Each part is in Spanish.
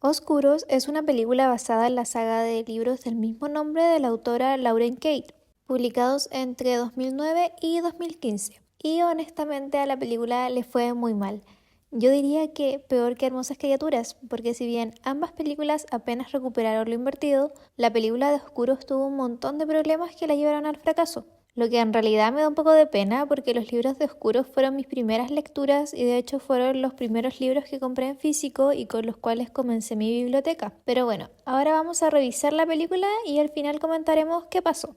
Oscuros es una película basada en la saga de libros del mismo nombre de la autora Lauren Kate, publicados entre 2009 y 2015. Y honestamente a la película le fue muy mal. Yo diría que peor que Hermosas Criaturas, porque si bien ambas películas apenas recuperaron lo invertido, la película de Oscuros tuvo un montón de problemas que la llevaron al fracaso. Lo que en realidad me da un poco de pena porque los libros de Oscuros fueron mis primeras lecturas y de hecho fueron los primeros libros que compré en físico y con los cuales comencé mi biblioteca. Pero bueno, ahora vamos a revisar la película y al final comentaremos qué pasó.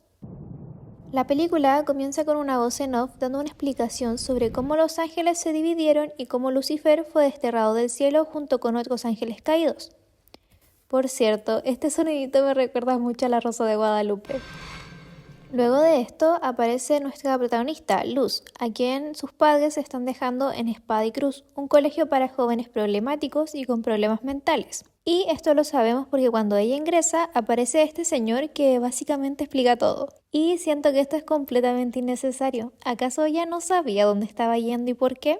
La película comienza con una voz en off dando una explicación sobre cómo los ángeles se dividieron y cómo Lucifer fue desterrado del cielo junto con otros ángeles caídos. Por cierto, este sonidito me recuerda mucho a La Rosa de Guadalupe. Luego de esto aparece nuestra protagonista, Luz, a quien sus padres están dejando en Espada y Cruz, un colegio para jóvenes problemáticos y con problemas mentales. Y esto lo sabemos porque cuando ella ingresa aparece este señor que básicamente explica todo. Y siento que esto es completamente innecesario. ¿Acaso ella no sabía dónde estaba yendo y por qué?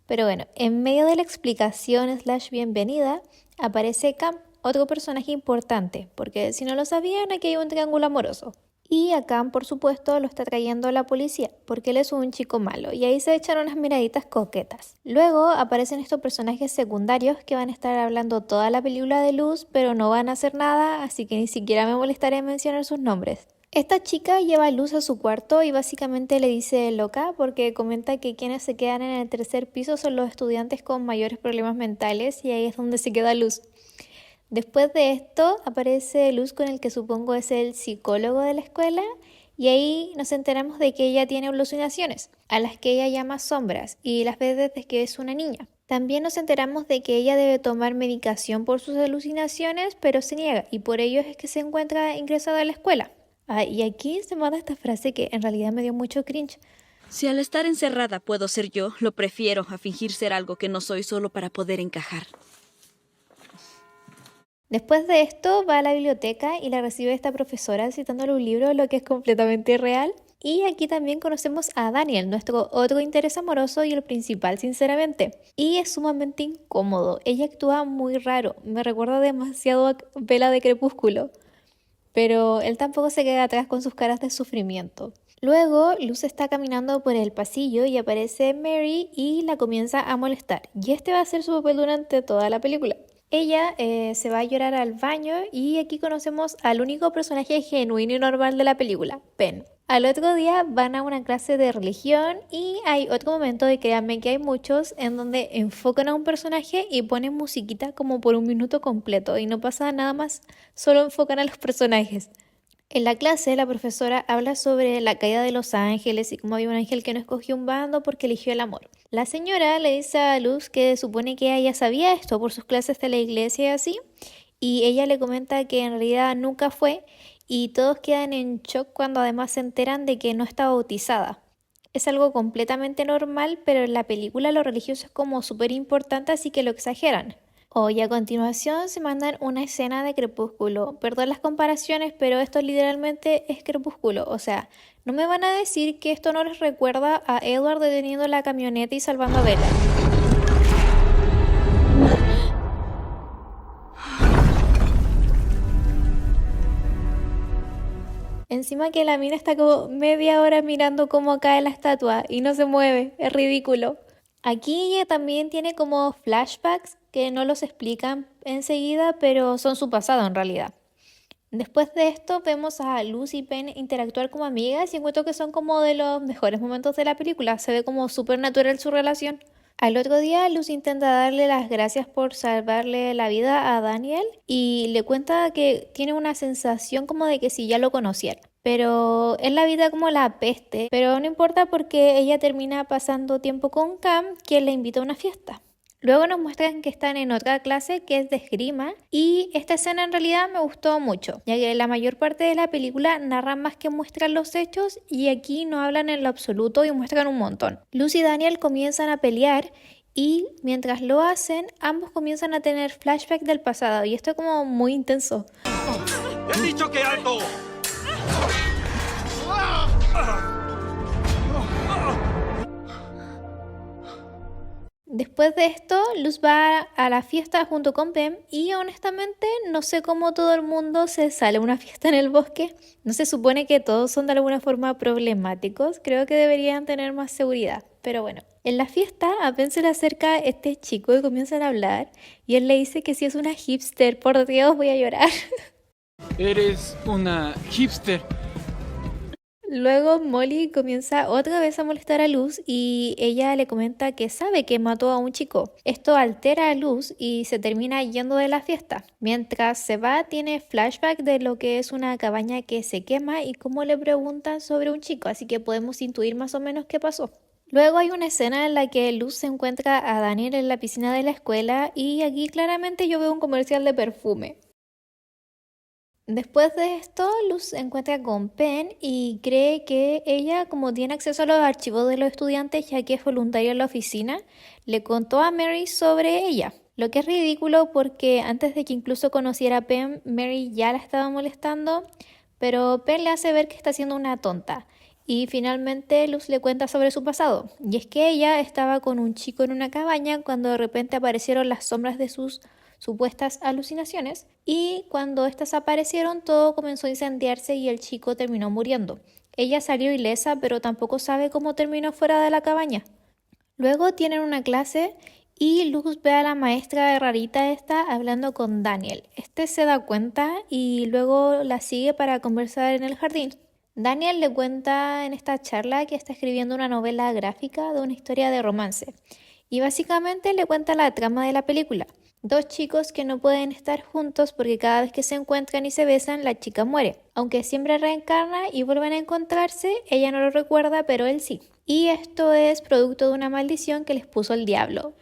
Pero bueno, en medio de la explicación / bienvenida aparece Cam, otro personaje importante, porque si no lo sabían aquí hay un triángulo amoroso. Y a Cam, por supuesto, lo está trayendo la policía, porque él es un chico malo, y ahí se echan unas miraditas coquetas. Luego aparecen estos personajes secundarios que van a estar hablando toda la película de Luz, pero no van a hacer nada, así que ni siquiera me molestaré en mencionar sus nombres. Esta chica lleva a Luz a su cuarto y básicamente le dice loca porque comenta que quienes se quedan en el tercer piso son los estudiantes con mayores problemas mentales y ahí es donde se queda Luz. Después de esto aparece Luz con el que supongo es el psicólogo de la escuela y ahí nos enteramos de que ella tiene alucinaciones, a las que ella llama sombras y las ve desde que es una niña. También nos enteramos de que ella debe tomar medicación por sus alucinaciones, pero se niega y por ello es que se encuentra ingresada a la escuela. Y aquí se manda esta frase que en realidad me dio mucho cringe. Si al estar encerrada puedo ser yo, lo prefiero a fingir ser algo que no soy solo para poder encajar. Después de esto va a la biblioteca y la recibe esta profesora citándole un libro, lo que es completamente real. Y aquí también conocemos a Daniel, nuestro otro interés amoroso y el principal, sinceramente. Y es sumamente incómodo, ella actúa muy raro, me recuerda demasiado a Bella de Crepúsculo. Pero él tampoco se queda atrás con sus caras de sufrimiento. Luego, Luz está caminando por el pasillo y aparece Mary y la comienza a molestar. Y este va a ser su papel durante toda la película. Ella se va a llorar al baño y aquí conocemos al único personaje genuino y normal de la película, Penn. Al otro día van a una clase de religión y hay otro momento, y créanme que hay muchos, en donde enfocan a un personaje y ponen musiquita como por un minuto completo y no pasa nada más, solo enfocan a los personajes. En la clase, la profesora habla sobre la caída de los ángeles y cómo había un ángel que no escogió un bando porque eligió el amor. La señora le dice a Luz que supone que ella sabía esto por sus clases de la iglesia y así, y ella le comenta que en realidad nunca fue, y todos quedan en shock cuando además se enteran de que no está bautizada. Es algo completamente normal, pero en la película lo religioso es como súper importante, así que lo exageran. Y a continuación se mandan una escena de Crepúsculo. Perdón las comparaciones, pero esto literalmente es Crepúsculo. O sea, no me van a decir que esto no les recuerda a Edward deteniendo la camioneta y salvando a Bella. Encima que la mina está como media hora mirando cómo cae la estatua y no se mueve. Es ridículo. Aquí ella también tiene como flashbacks que no los explican enseguida, pero son su pasado en realidad. Después de esto vemos a Luz y Penn interactuar como amigas y encuentro que son como de los mejores momentos de la película. Se ve como súper natural su relación. Al otro día Luz intenta darle las gracias por salvarle la vida a Daniel y le cuenta que tiene una sensación como de que si ya lo conociera. Pero él la vida como la peste, pero no importa porque ella termina pasando tiempo con Cam, quien la invita a una fiesta. Luego nos muestran que están en otra clase que es de esgrima y esta escena en realidad me gustó mucho, ya que la mayor parte de la película narran más que muestran los hechos y aquí no hablan en lo absoluto y muestran un montón. Luz y Daniel comienzan a pelear y mientras lo hacen, ambos comienzan a tener flashbacks del pasado y esto es como muy intenso. ¡He dicho que alto! Después de esto, Luz va a la fiesta junto con Pem y honestamente no sé cómo todo el mundo se sale a una fiesta en el bosque. No se supone que todos son de alguna forma problemáticos, creo que deberían tener más seguridad, pero bueno. En la fiesta a Pem se le acerca este chico y comienzan a hablar y él le dice que si es una hipster, por Dios voy a llorar. Eres una hipster. Luego Molly comienza otra vez a molestar a Luz y ella le comenta que sabe que mató a un chico. Esto altera a Luz y se termina yendo de la fiesta. Mientras se va, tiene flashback de lo que es una cabaña que se quema y cómo le preguntan sobre un chico, así que podemos intuir más o menos qué pasó. Luego hay una escena en la que Luz se encuentra a Daniel en la piscina de la escuela y aquí claramente yo veo un comercial de perfume. Después de esto, Luz se encuentra con Pen y cree que ella, como tiene acceso a los archivos de los estudiantes ya que es voluntaria en la oficina, le contó a Mary sobre ella. Lo que es ridículo porque antes de que incluso conociera a Pen, Mary ya la estaba molestando, pero Pen le hace ver que está siendo una tonta. Y finalmente Luz le cuenta sobre su pasado, y es que ella estaba con un chico en una cabaña cuando de repente aparecieron las sombras de sus supuestas alucinaciones y cuando estas aparecieron todo comenzó a incendiarse y el chico terminó muriendo. Ella salió ilesa pero tampoco sabe cómo terminó fuera de la cabaña. Luego tienen una clase y Luz ve a la maestra rarita esta hablando con Daniel. Este se da cuenta y luego la sigue para conversar en el jardín. Daniel le cuenta en esta charla que está escribiendo una novela gráfica de una historia de romance y básicamente le cuenta la trama de la película. Dos chicos que no pueden estar juntos porque cada vez que se encuentran y se besan, la chica muere. Aunque siempre reencarna y vuelven a encontrarse, ella no lo recuerda, pero él sí. Y esto es producto de una maldición que les puso el diablo.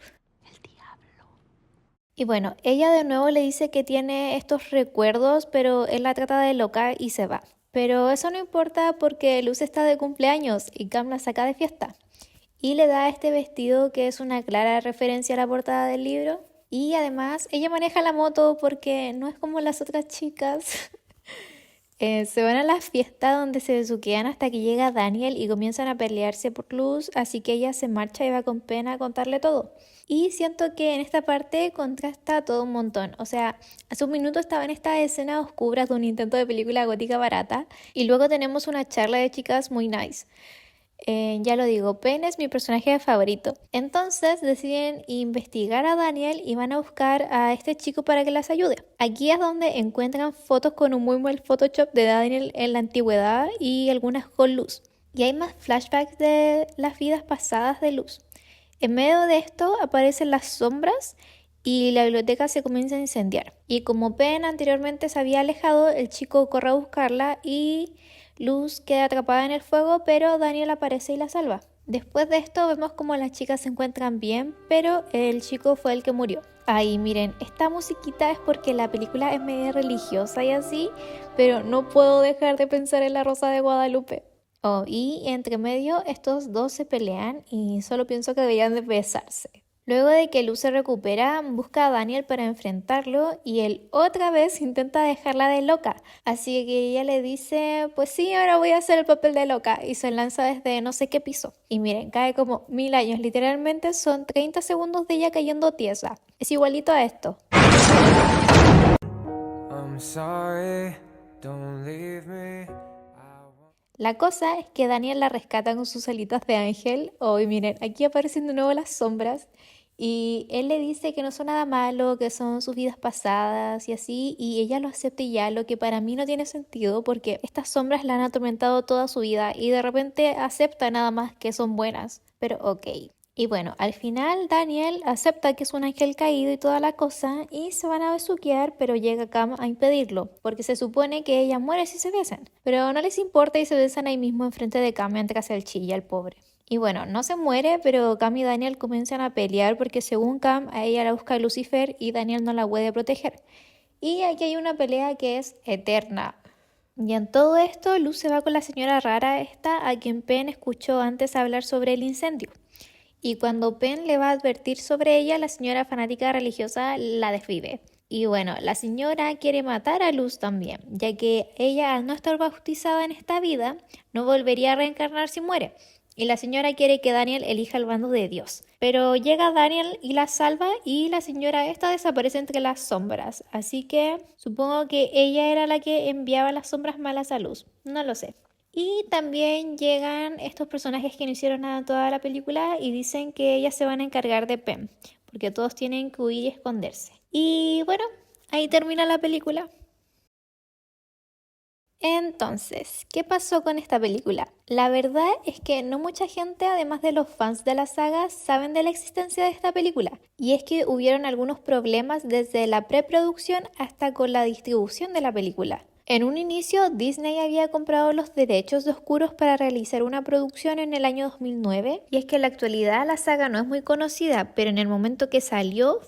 Y bueno, ella de nuevo le dice que tiene estos recuerdos, pero él la trata de loca y se va. Pero eso no importa porque Luz está de cumpleaños y Cam la saca de fiesta. Y le da este vestido que es una clara referencia a la portada del libro. Y además ella maneja la moto porque no es como las otras chicas. Se van a la fiesta donde se besuquean hasta que llega Daniel y comienzan a pelearse por Luz, así que ella se marcha y va con pena a contarle todo. Y siento que en esta parte contrasta todo un montón. O sea, hace un minuto estaba en estas escenas oscuras de un intento de película gótica barata y luego tenemos una charla de chicas muy nice. Ya lo digo, Pen es mi personaje favorito. Entonces deciden investigar a Daniel y van a buscar a este chico para que las ayude. Aquí es donde encuentran fotos con un muy buen Photoshop de Daniel en la antigüedad y algunas con Luz. Y hay más flashbacks de las vidas pasadas de Luz. En medio de esto aparecen las sombras y la biblioteca se comienza a incendiar. Y como Pen anteriormente se había alejado, el chico corre a buscarla y Luz queda atrapada en el fuego, pero Daniel aparece y la salva. Después de esto vemos como las chicas se encuentran bien, pero el chico fue el que murió. Ahí miren, esta musiquita es porque la película es medio religiosa y así, pero no puedo dejar de pensar en la Rosa de Guadalupe. Oh, y entre medio estos dos se pelean y solo pienso que deberían de besarse. Luego de que Luz se recupera, busca a Daniel para enfrentarlo y él otra vez intenta dejarla de loca. Así que ella le dice, pues sí, ahora voy a hacer el papel de loca y se lanza desde no sé qué piso. Y miren, cae como 1000 años, literalmente son 30 segundos de ella cayendo tiesa. Es igualito a esto. I'm sorry, don't leave me. La cosa es que Daniel la rescata con sus alitas de ángel. Y miren, aquí aparecen de nuevo las sombras. Y él le dice que no son nada malo, que son sus vidas pasadas y así. Y ella lo acepta y ya, lo que para mí no tiene sentido porque estas sombras la han atormentado toda su vida. Y de repente acepta nada más que son buenas. Pero ok. Y bueno, al final Daniel acepta que es un ángel caído y toda la cosa y se van a besuquear, pero llega Cam a impedirlo, porque se supone que ella muere si se besan. Pero no les importa y se besan ahí mismo enfrente de Cam mientras él chilla, el pobre. Y bueno, no se muere, pero Cam y Daniel comienzan a pelear porque según Cam a ella la busca Lucifer y Daniel no la puede proteger. Y aquí hay una pelea que es eterna. Y en todo esto, Luz se va con la señora rara esta a quien Pen escuchó antes hablar sobre el incendio. Y cuando Pen le va a advertir sobre ella, la señora fanática religiosa la desvive. Y bueno, la señora quiere matar a Luz también, ya que ella al no estar bautizada en esta vida, no volvería a reencarnar si muere. y la señora quiere que Daniel elija el bando de Dios. Pero llega Daniel y la salva y la señora esta desaparece entre las sombras. Así que supongo que ella era la que enviaba las sombras malas a luz. No lo sé. Y también llegan estos personajes que no hicieron nada en toda la película y dicen que ellas se van a encargar de Pem, porque todos tienen que huir y esconderse. Y bueno, ahí termina la película. Entonces, ¿qué pasó con esta película? La verdad es que no mucha gente, además de los fans de la saga, saben de la existencia de esta película. Y es que hubieron algunos problemas desde la preproducción hasta con la distribución de la película. En un inicio, Disney había comprado los derechos de Oscuros para realizar una producción en el año 2009, y es que en la actualidad la saga no es muy conocida, pero en el momento que salió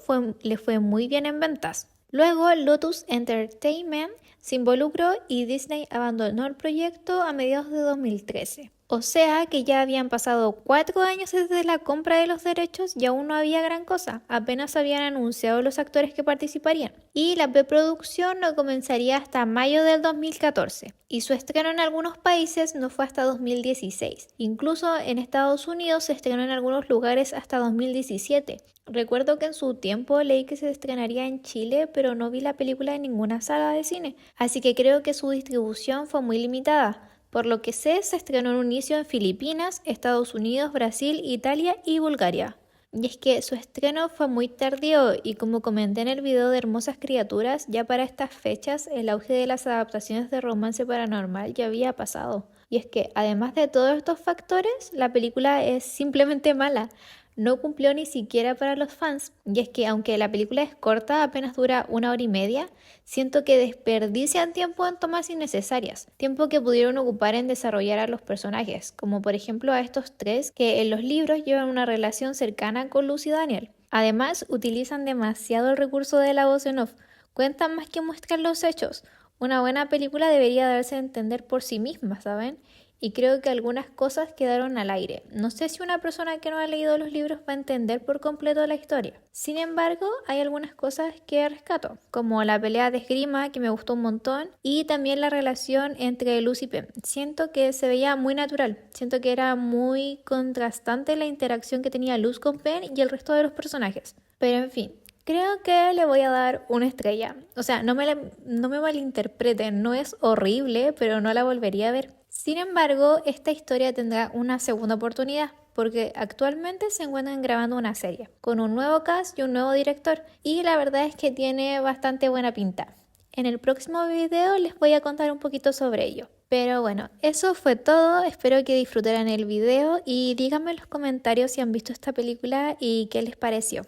le fue muy bien en ventas. Luego, Lotus Entertainment se involucró y Disney abandonó el proyecto a mediados de 2013. O sea que ya habían pasado 4 años desde la compra de los derechos y aún no había gran cosa, apenas habían anunciado los actores que participarían. Y la preproducción no comenzaría hasta mayo del 2014, y su estreno en algunos países no fue hasta 2016. Incluso en Estados Unidos se estrenó en algunos lugares hasta 2017. Recuerdo que en su tiempo leí que se estrenaría en Chile, pero no vi la película en ninguna sala de cine, así que creo que su distribución fue muy limitada. Por lo que sé, se estrenó en un inicio en Filipinas, Estados Unidos, Brasil, Italia y Bulgaria. Y es que su estreno fue muy tardío y como comenté en el video de Hermosas Criaturas, ya para estas fechas el auge de las adaptaciones de romance paranormal ya había pasado. Y es que además de todos estos factores, la película es simplemente mala. No cumplió ni siquiera para los fans, y es que aunque la película es corta, apenas dura 1 hora y media, siento que desperdician tiempo en tomas innecesarias, tiempo que pudieron ocupar en desarrollar a los personajes, como por ejemplo a estos tres que en los libros llevan una relación cercana con Luz y Daniel. Además, utilizan demasiado el recurso de la voz en off, cuentan más que muestran los hechos. Una buena película debería darse a entender por sí misma, ¿saben? Y creo que algunas cosas quedaron al aire. No sé si una persona que no ha leído los libros va a entender por completo la historia. Sin embargo, hay algunas cosas que rescato, como la pelea de esgrima que me gustó un montón y también la relación entre Luz y Pem. Siento que se veía muy natural, siento que era muy contrastante la interacción que tenía Luz con Pem y el resto de los personajes. Pero en fin, creo que le voy a dar 1 estrella. O sea, no me malinterpreten, no es horrible, pero no la volvería a ver. Sin embargo, esta historia tendrá una segunda oportunidad, porque actualmente se encuentran grabando una serie, con un nuevo cast y un nuevo director, y la verdad es que tiene bastante buena pinta. En el próximo video les voy a contar un poquito sobre ello. Pero bueno, eso fue todo, espero que disfrutaran el video y díganme en los comentarios si han visto esta película y qué les pareció.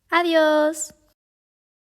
¡Adiós!